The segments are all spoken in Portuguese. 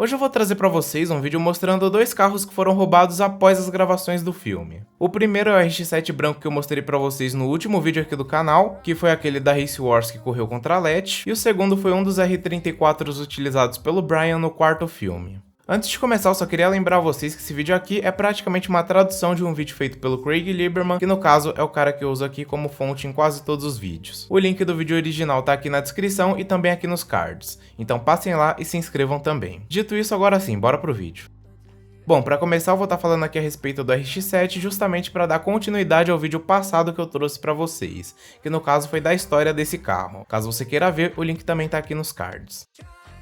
Hoje eu vou trazer para vocês um vídeo mostrando dois carros que foram roubados após as gravações do filme. O primeiro é o RX-7 branco que eu mostrei para vocês no último vídeo aqui do canal, que foi aquele da Race Wars que correu contra a LET, e o segundo foi um dos R34s utilizados pelo Brian no quarto filme. Antes de começar, eu só queria lembrar vocês que esse vídeo aqui é praticamente uma tradução de um vídeo feito pelo Craig Lieberman, que no caso é o cara que eu uso aqui como fonte em quase todos os vídeos. O link do vídeo original tá aqui na descrição e também aqui nos cards, então passem lá e se inscrevam também. Dito isso, agora sim, bora pro vídeo. Bom, para começar eu vou estar falando aqui a respeito do RX-7 justamente para dar continuidade ao vídeo passado que eu trouxe para vocês, que no caso foi da história desse carro. Caso você queira ver, o link também tá aqui nos cards.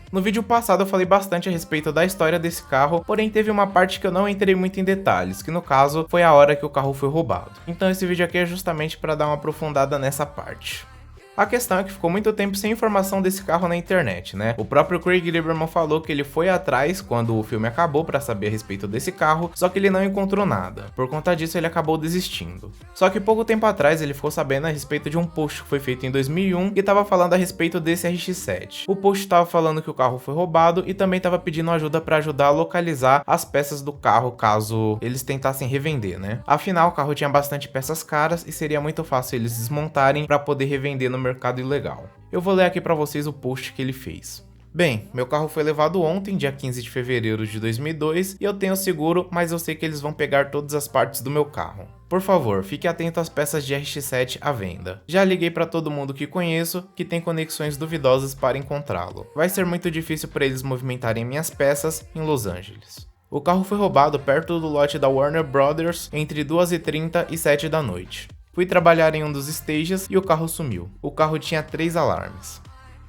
No vídeo passado eu falei bastante a respeito da história desse carro, porém teve uma parte que eu não entrei muito em detalhes, que no caso foi a hora que o carro foi roubado. Então esse vídeo aqui é justamente para dar uma aprofundada nessa parte. A questão é que ficou muito tempo sem informação desse carro na internet, né? O próprio Craig Lieberman falou que ele foi atrás quando o filme acabou para saber a respeito desse carro, só que ele não encontrou nada. Por conta disso ele acabou desistindo. Só que pouco tempo atrás ele ficou sabendo a respeito de um post que foi feito em 2001 que estava falando a respeito desse RX-7. O post estava falando que o carro foi roubado e também estava pedindo ajuda para ajudar a localizar as peças do carro caso eles tentassem revender, né? Afinal, o carro tinha bastante peças caras e seria muito fácil eles desmontarem para poder revender no mercado ilegal. Eu vou ler aqui para vocês o post que ele fez. Bem, meu carro foi levado ontem, dia 15 de fevereiro de 2002, e eu tenho seguro, mas eu sei que eles vão pegar todas as partes do meu carro. Por favor, fique atento às peças de RX-7 à venda. Já liguei para todo mundo que conheço, que tem conexões duvidosas para encontrá-lo. Vai ser muito difícil para eles movimentarem minhas peças em Los Angeles. O carro foi roubado perto do lote da Warner Brothers entre 2h30 e 7 da noite. Fui trabalhar em um dos stages e o carro sumiu. O carro tinha 3 alarmes.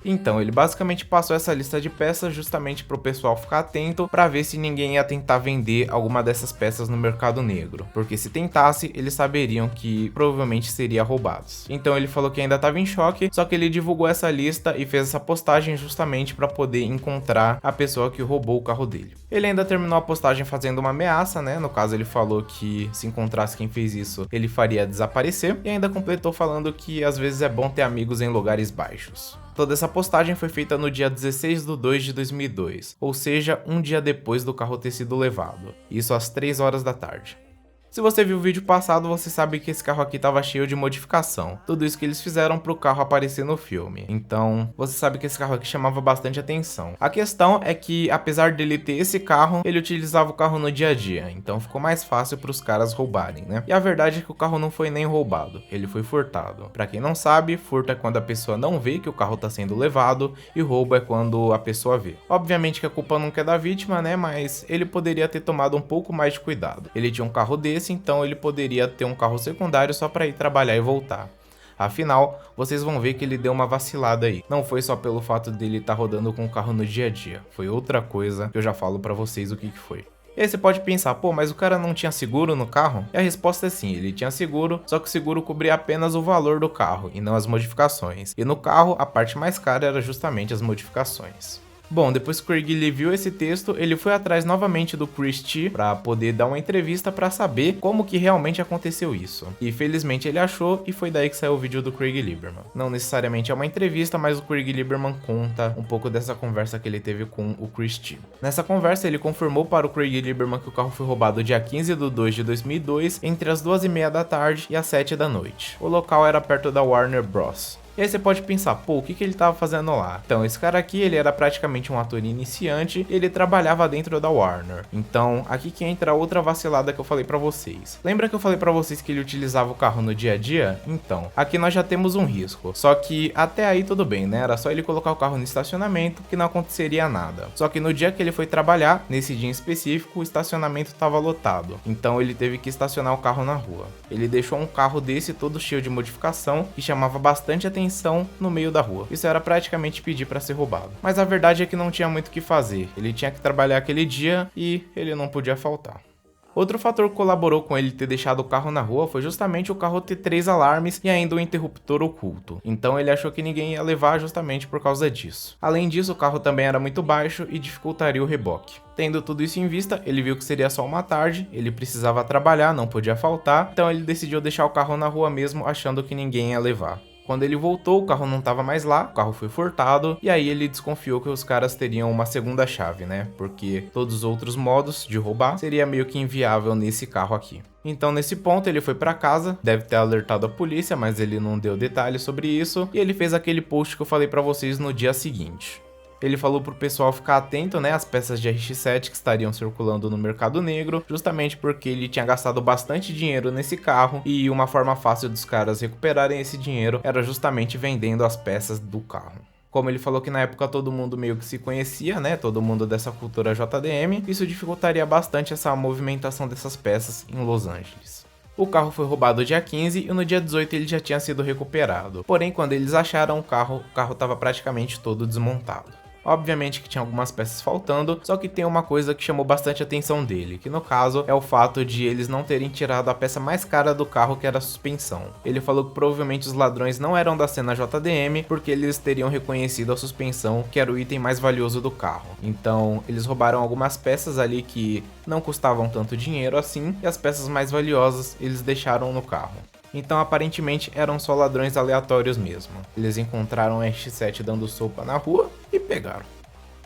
Então, ele basicamente passou essa lista de peças justamente para o pessoal ficar atento para ver se ninguém ia tentar vender alguma dessas peças no mercado negro, porque se tentasse, eles saberiam que provavelmente seria roubados. Então ele falou que ainda estava em choque, só que ele divulgou essa lista e fez essa postagem justamente para poder encontrar a pessoa que roubou o carro dele. Ele ainda terminou a postagem fazendo uma ameaça, né? No caso ele falou que se encontrasse quem fez isso, ele faria desaparecer, e ainda completou falando que às vezes é bom ter amigos em lugares baixos. Toda essa postagem foi feita no dia 16 de 2 de 2002, ou seja, um dia depois do carro ter sido levado, isso às 3 horas da tarde. Se você viu o vídeo passado, você sabe que esse carro aqui estava cheio de modificação. Tudo isso que eles fizeram para o carro aparecer no filme. Então, você sabe que esse carro aqui chamava bastante atenção. A questão é que, apesar dele ter esse carro, ele utilizava o carro no dia a dia. Então, ficou mais fácil para os caras roubarem, né? E a verdade é que o carro não foi nem roubado. Ele foi furtado. Para quem não sabe, furto é quando a pessoa não vê que o carro está sendo levado. E roubo é quando a pessoa vê. Obviamente que a culpa nunca é da vítima, né? Mas ele poderia ter tomado um pouco mais de cuidado. Ele tinha um carro desse, então ele poderia ter um carro secundário só para ir trabalhar e voltar. Afinal, vocês vão ver que ele deu uma vacilada aí. Não foi só pelo fato dele estar rodando com o carro no dia a dia, foi outra coisa que eu já falo para vocês o que foi. E aí você pode pensar, pô, mas o cara não tinha seguro no carro? E a resposta é sim, ele tinha seguro, só que o seguro cobria apenas o valor do carro e não as modificações. E no carro, a parte mais cara era justamente as modificações. Bom, depois que o Craig Lee viu esse texto, ele foi atrás novamente do Chris T para poder dar uma entrevista para saber como que realmente aconteceu isso. E felizmente ele achou e foi daí que saiu o vídeo do Craig Lieberman. Não necessariamente é uma entrevista, mas o Craig Lieberman conta um pouco dessa conversa que ele teve com o Chris T. Nessa conversa ele confirmou para o Craig Lieberman que o carro foi roubado dia 15 de 2 de 2002 entre as 2h30 da tarde e as 7 da noite. O local era perto da Warner Bros. E aí você pode pensar, pô, o que ele tava fazendo lá? Então, esse cara aqui, ele era praticamente um ator iniciante, e ele trabalhava dentro da Warner. Então, aqui que entra outra vacilada que eu falei pra vocês. Lembra que eu falei pra vocês que ele utilizava o carro no dia a dia? Então, aqui nós já temos um risco. Só que até aí tudo bem, né? Era só ele colocar o carro no estacionamento que não aconteceria nada. Só que no dia que ele foi trabalhar, nesse dia em específico, o estacionamento tava lotado. Então, ele teve que estacionar o carro na rua. Ele deixou um carro desse todo cheio de modificação, que chamava bastante atenção no meio da rua. Isso era praticamente pedir para ser roubado. Mas a verdade é que não tinha muito o que fazer. Ele tinha que trabalhar aquele dia e ele não podia faltar. Outro fator que colaborou com ele ter deixado o carro na rua foi justamente o carro ter 3 alarmes e ainda um interruptor oculto. Então ele achou que ninguém ia levar justamente por causa disso. Além disso, o carro também era muito baixo e dificultaria o reboque. Tendo tudo isso em vista, ele viu que seria só uma tarde, ele precisava trabalhar, não podia faltar, então ele decidiu deixar o carro na rua mesmo, achando que ninguém ia levar. Quando ele voltou, o carro não estava mais lá, o carro foi furtado, e aí ele desconfiou que os caras teriam uma segunda chave, né? Porque todos os outros modos de roubar seria meio que inviável nesse carro aqui. Então nesse ponto ele foi para casa, deve ter alertado a polícia, mas ele não deu detalhes sobre isso, e ele fez aquele post que eu falei para vocês no dia seguinte. Ele falou pro pessoal ficar atento, né, às peças de RX-7 que estariam circulando no mercado negro, justamente porque ele tinha gastado bastante dinheiro nesse carro e uma forma fácil dos caras recuperarem esse dinheiro era justamente vendendo as peças do carro. Como ele falou que na época todo mundo meio que se conhecia, né, todo mundo dessa cultura JDM, isso dificultaria bastante essa movimentação dessas peças em Los Angeles. O carro foi roubado dia 15 e no dia 18 ele já tinha sido recuperado. Porém, quando eles acharam o carro estava praticamente todo desmontado. Obviamente que tinha algumas peças faltando, só que tem uma coisa que chamou bastante a atenção dele, que no caso é o fato de eles não terem tirado a peça mais cara do carro, que era a suspensão. Ele falou que provavelmente os ladrões não eram da cena JDM, porque eles teriam reconhecido a suspensão, que era o item mais valioso do carro. Então eles roubaram algumas peças ali que não custavam tanto dinheiro assim, e as peças mais valiosas eles deixaram no carro. Então aparentemente eram só ladrões aleatórios mesmo. Eles encontraram o RX-7 dando sopa na rua e pegaram.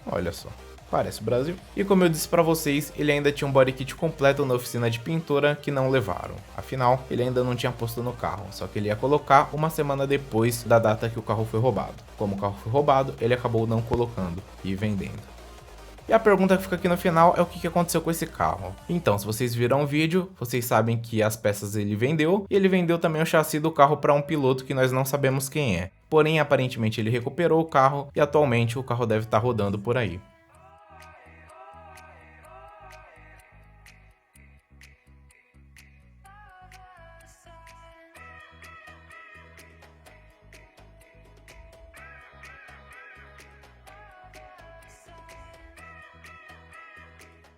Olha só, parece o Brasil. E como eu disse pra vocês, ele ainda tinha um body kit completo na oficina de pintura que não levaram. Afinal, ele ainda não tinha posto no carro, só que ele ia colocar uma semana depois da data que o carro foi roubado. Como o carro foi roubado, ele acabou não colocando e vendendo. E a pergunta que fica aqui no final é o que aconteceu com esse carro. Então, se vocês viram o vídeo, vocês sabem que as peças ele vendeu, e ele vendeu também o chassi do carro para um piloto que nós não sabemos quem é. Porém, aparentemente ele recuperou o carro e atualmente o carro deve estar rodando por aí.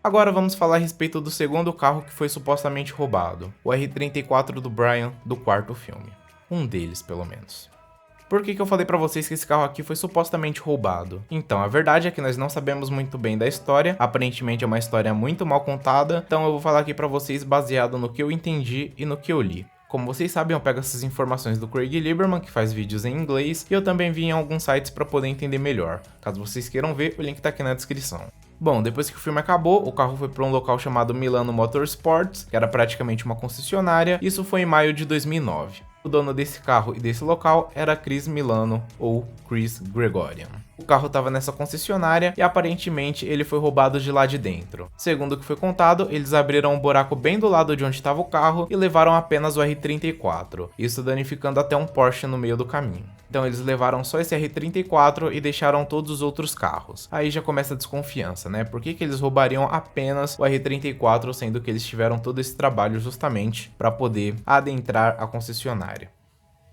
Agora vamos falar a respeito do segundo carro que foi supostamente roubado, o R34 do Brian do quarto filme. Um deles, pelo menos. Por que eu falei pra vocês que esse carro aqui foi supostamente roubado? Então, a verdade é que nós não sabemos muito bem da história, aparentemente é uma história muito mal contada, então eu vou falar aqui pra vocês baseado no que eu entendi e no que eu li. Como vocês sabem, eu pego essas informações do Craig Lieberman, que faz vídeos em inglês, e eu também vi em alguns sites para poder entender melhor. Caso vocês queiram ver, o link tá aqui na descrição. Bom, depois que o filme acabou, o carro foi para um local chamado Milano Motorsports, que era praticamente uma concessionária, isso foi em maio de 2009. O dono desse carro e desse local era Chris Milano, ou Chris Gregorian. O carro estava nessa concessionária e aparentemente ele foi roubado de lá de dentro. Segundo o que foi contado, eles abriram um buraco bem do lado de onde estava o carro e levaram apenas o R34, isso danificando até um Porsche no meio do caminho. Então eles levaram só esse R34 e deixaram todos os outros carros. Aí já começa a desconfiança, né? Por que eles roubariam apenas o R34, sendo que eles tiveram todo esse trabalho justamente para poder adentrar a concessionária?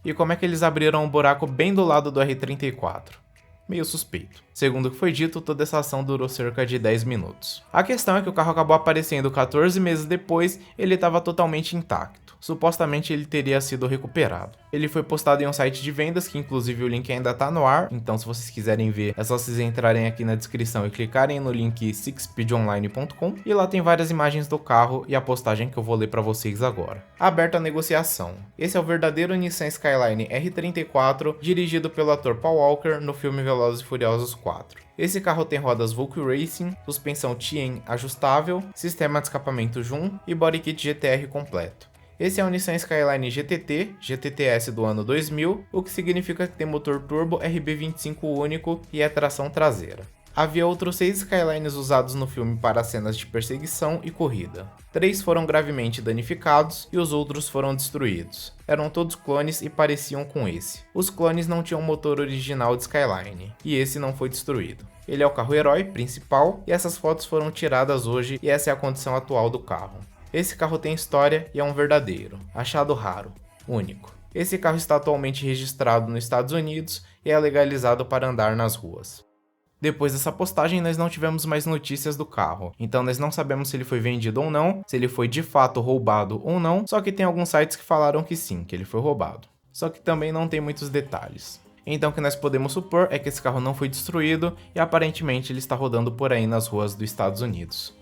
E como é que eles abriram um buraco bem do lado do R34? Meio suspeito. Segundo o que foi dito, toda essa ação durou cerca de 10 minutos. A questão é que o carro acabou aparecendo 14 meses depois, ele estava totalmente intacto. Supostamente ele teria sido recuperado. Ele foi postado em um site de vendas, que inclusive o link ainda está no ar, então se vocês quiserem ver, é só vocês entrarem aqui na descrição e clicarem no link sixspeedonline.com, e lá tem várias imagens do carro e a postagem que eu vou ler para vocês agora. Aberta a negociação. Esse é o verdadeiro Nissan Skyline R34, dirigido pelo ator Paul Walker no filme Velozes e Furiosos 4. Esse carro tem rodas Volkswagen Racing, suspensão TN ajustável, sistema de escapamento Jun e body kit GTR completo. Esse é o Nissan Skyline GTT, GTTS do ano 2000, o que significa que tem motor turbo RB25 único e é tração traseira. Havia outros 6 Skylines usados no filme para cenas de perseguição e corrida. 3 foram gravemente danificados e os outros foram destruídos. Eram todos clones e pareciam com esse. Os clones não tinham motor original de Skyline, e esse não foi destruído. Ele é o carro herói principal e essas fotos foram tiradas hoje e essa é a condição atual do carro. Esse carro tem história e é um verdadeiro, achado raro, único. Esse carro está atualmente registrado nos Estados Unidos e é legalizado para andar nas ruas. Depois dessa postagem, nós não tivemos mais notícias do carro, então nós não sabemos se ele foi vendido ou não, se ele foi de fato roubado ou não, só que tem alguns sites que falaram que sim, que ele foi roubado. Só que também não tem muitos detalhes. Então o que nós podemos supor é que esse carro não foi destruído e aparentemente ele está rodando por aí nas ruas dos Estados Unidos.